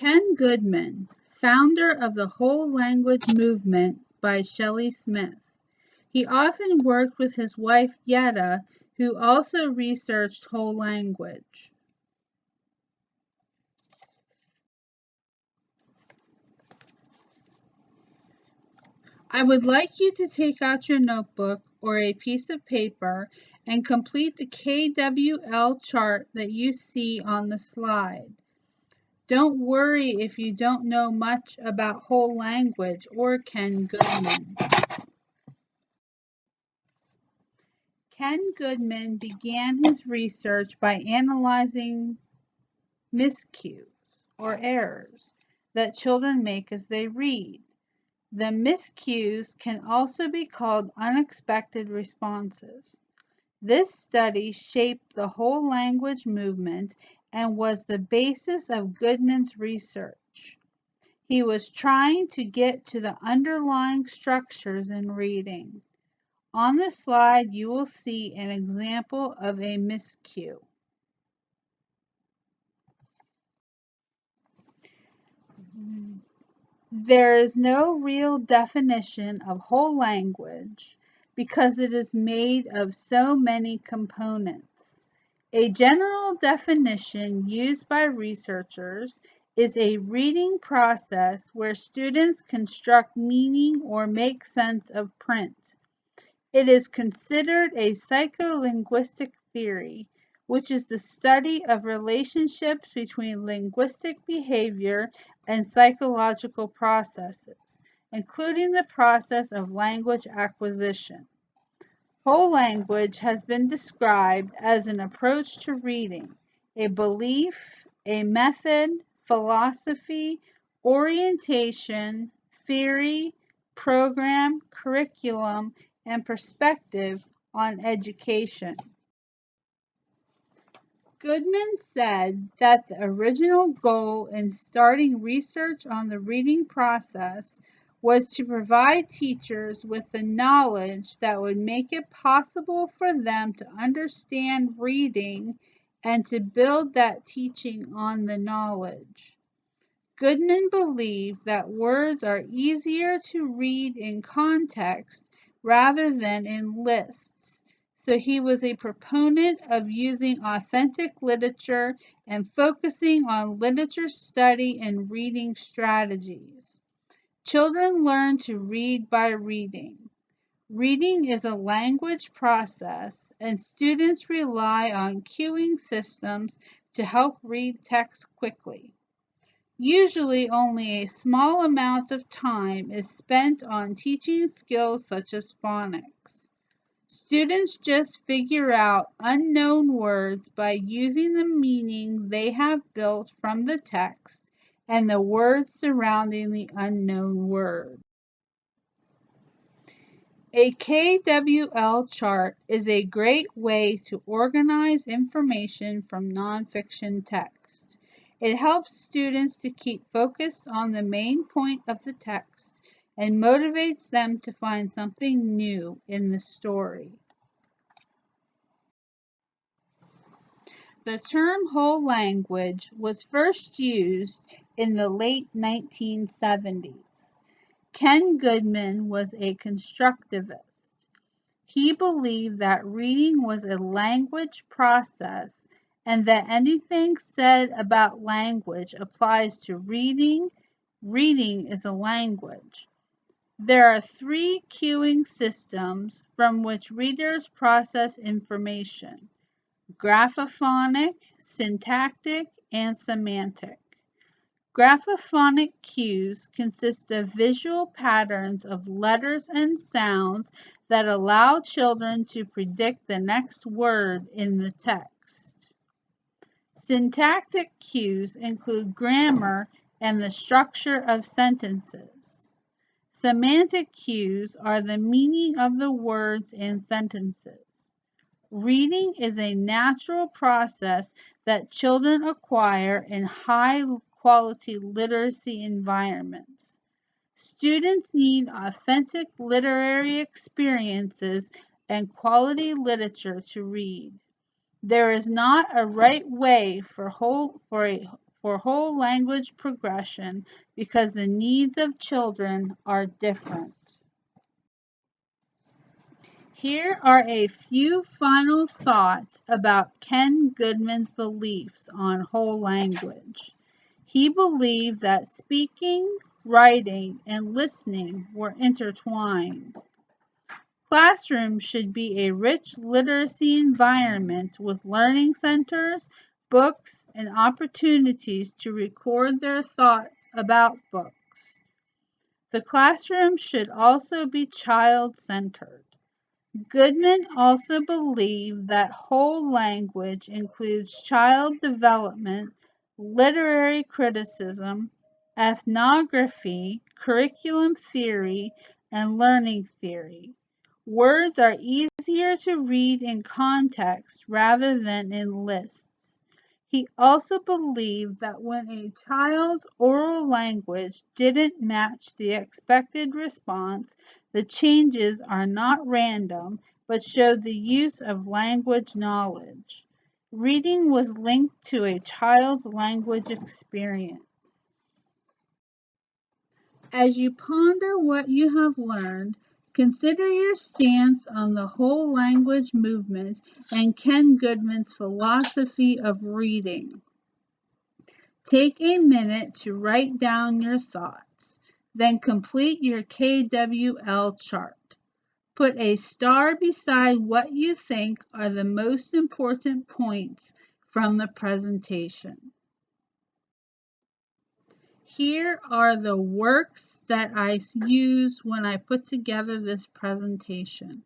Ken Goodman, founder of the whole language movement by Shelley Smith. He often worked with his wife Yetta, who also researched whole language. I would like you to take out your notebook or a piece of paper and complete the KWL chart that you see on the slide. Don't worry if you don't know much about whole language or Ken Goodman. Ken Goodman began his research by analyzing miscues or errors that children make as they read. The miscues can also be called unexpected responses. This study shaped the whole language movement and was the basis of Goodman's research. He was trying to get to the underlying structures in reading. On the slide, you will see an example of a miscue. There is no real definition of whole language because it is made of so many components. A general definition used by researchers is a reading process where students construct meaning or make sense of print. It is considered a psycholinguistic theory, which is the study of relationships between linguistic behavior and psychological processes, including the process of language acquisition. Whole language has been described as an approach to reading, a belief, a method, philosophy, orientation, theory, program, curriculum, and perspective on education. Goodman said that the original goal in starting research on the reading process was to provide teachers with the knowledge that would make it possible for them to understand reading and to build that teaching on the knowledge. Goodman believed that words are easier to read in context rather than in lists, so he was a proponent of using authentic literature and focusing on literature study and reading strategies. Children learn to read by reading. Reading is a language process, and students rely on cueing systems to help read text quickly. Usually only a small amount of time is spent on teaching skills such as phonics. Students just figure out unknown words by using the meaning they have built from the text and the words surrounding the unknown word. A KWL chart is a great way to organize information from nonfiction text. It helps students to keep focused on the main point of the text and motivates them to find something new in the story. The term whole language was first used in the late 1970s. Ken Goodman was a constructivist. He believed that reading was a language process and that anything said about language applies to reading. Reading is a language. There are three cueing systems from which readers process information: graphophonic, syntactic, and semantic. Graphophonic cues consist of visual patterns of letters and sounds that allow children to predict the next word in the text. Syntactic cues include grammar and the structure of sentences. Semantic cues are the meaning of the words and sentences. Reading is a natural process that children acquire in high-quality literacy environments. Students need authentic literary experiences and quality literature to read. There is not a right way for for whole language progression because the needs of children are different. Here are a few final thoughts about Ken Goodman's beliefs on whole language. He believed that speaking, writing, and listening were intertwined. Classrooms should be a rich literacy environment with learning centers, books, and opportunities to record their thoughts about books. The classroom should also be child-centered. Goodman also believed that whole language includes child development, literary criticism, ethnography, curriculum theory, and learning theory. Words are easier to read in context rather than in lists. He also believed that when a child's oral language didn't match the expected response, the changes are not random, but showed the use of language knowledge. Reading was linked to a child's language experience. As you ponder what you have learned, consider your stance on the whole language movement and Ken Goodman's philosophy of reading. Take a minute to write down your thoughts, then complete your KWL chart. Put a star beside what you think are the most important points from the presentation. Here are the works that I used when I put together this presentation.